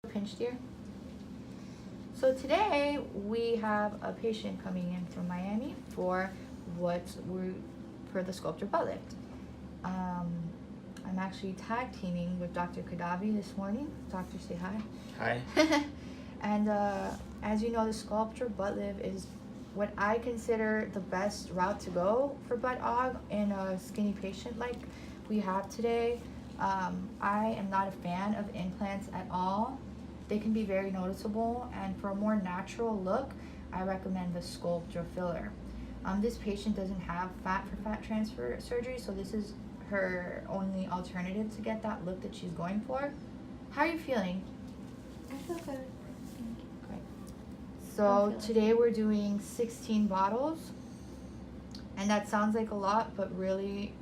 Pinched ear. So today we have a patient coming in from Miami for the Sculptra Butt lift. I'm actually tag teaming with Dr. Kadavi this morning. Doctor, say hi. Hi. And as you know, the Sculptra Butt lift is what I consider the best route to go for butt aug in a skinny patient like we have today. I am not a fan of implants at all. They can be very noticeable, and for a more natural look, I recommend the Sculptra filler. This patient doesn't have fat for fat transfer surgery, so this is her only alternative to get that look that she's going for. How are you feeling? I feel good. Great. So today we're doing 16 bottles, and that sounds like a lot, but really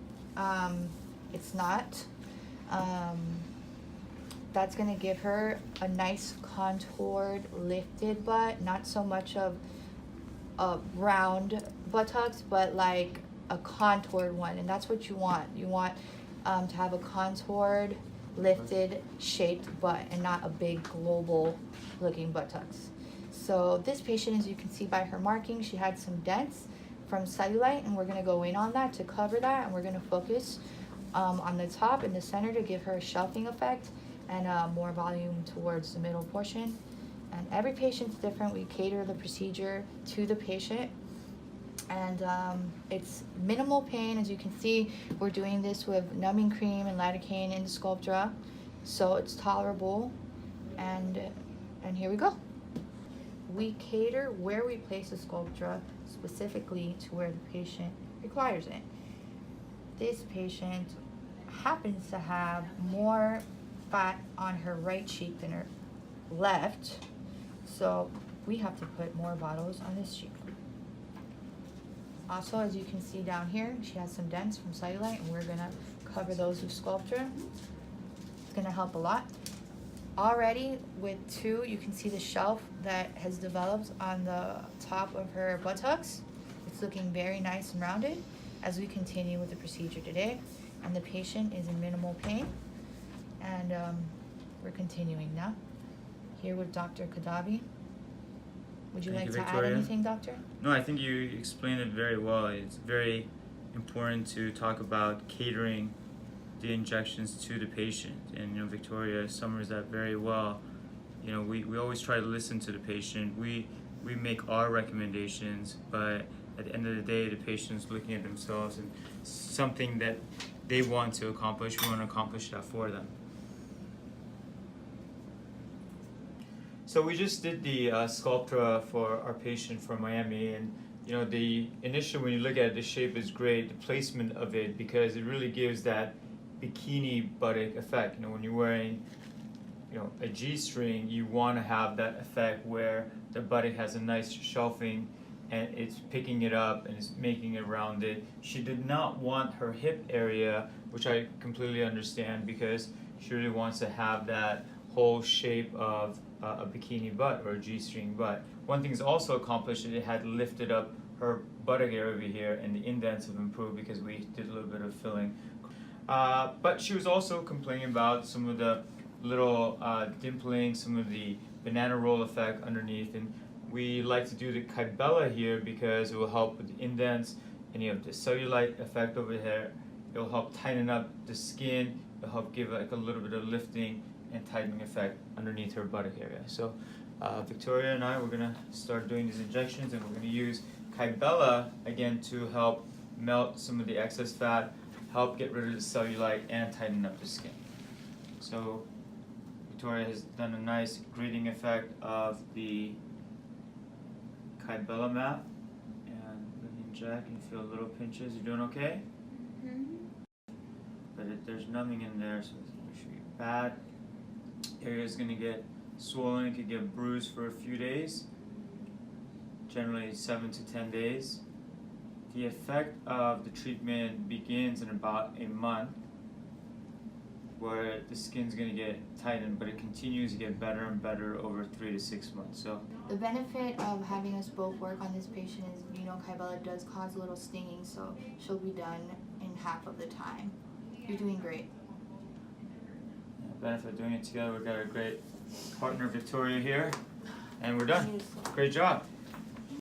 it's not. That's going to give her a nice contoured, lifted butt, not so much of a round buttocks, but like a contoured one, and that's what you want. You want to have a contoured, lifted, shaped butt, and not a big global looking buttocks. So this patient, as you can see by her marking, she had some dents from cellulite, and we're going to go in on that to cover that, and we're going to focus on the top and the center to give her a shelving effect and more volume towards the middle portion. And every patient's different. We cater the procedure to the patient, and it's minimal pain. As you can see, we're doing this with numbing cream and lidocaine in the Sculptra, so it's tolerable. And here we go. We cater where we place the Sculptra specifically to where the patient requires it. This patient happens to have more fat on her right cheek than her left, so we have to put more bottles on this cheek. Also, as you can see down here, she has some dents from cellulite, and we're gonna cover those with Sculptra. It's gonna help a lot. Already with 2, you can see the shelf that has developed on the top of her buttocks. It's looking very nice and rounded as we continue with the procedure today, and the patient is in minimal pain. And we're continuing now. Here with Dr. Kadavi. Would you like to add anything, doctor? No, I think you explained it very well. It's very important to talk about catering the injections to the patient. And Victoria summers that very well. We always try to listen to the patient. We make our recommendations, but at the end of the day, the patient's looking at themselves and something that they want to accomplish, we want to accomplish that for them. So we just did the Sculptra for our patient from Miami, and the initial, when you look at it, the shape is great, the placement of it, because it really gives that bikini buttock effect. When you're wearing a G-string, you want to have that effect where the buttock has a nice shelving and it's picking it up and it's making it rounded. She did not want her hip area, which I completely understand, because she really wants to have that whole shape of a bikini butt or a G-string butt. One thing is also accomplished is it had lifted up her buttock area over here, and the indents have improved because we did a little bit of filling. But she was also complaining about some of the little dimpling, some of the banana roll effect underneath, and we like to do the Kybella here because it will help with the indents, and you have the cellulite effect over here. It will help tighten up the skin. It will help give like a little bit of lifting and tightening effect underneath her buttock area. So Victoria and I, we're gonna start doing these injections, and we're gonna use Kybella again to help melt some of the excess fat, help get rid of the cellulite, and tighten up the skin. So Victoria has done a nice grading effect of the Kybella mat, and with the inject, you feel little pinches. You doing okay? But there's numbing in there, so make sure you're bad. Area is going to get swollen, it could get bruised for a few days, generally 7 to 10 days. The effect of the treatment begins in about a month, where the skin's going to get tightened, but it continues to get better and better over 3 to 6 months. So the benefit of having us both work on this patient is, Kybella does cause a little stinging, so she'll be done in half of the time. You're doing great. benefit of doing it together. We've got a great partner Victoria here, and we're done. Great job.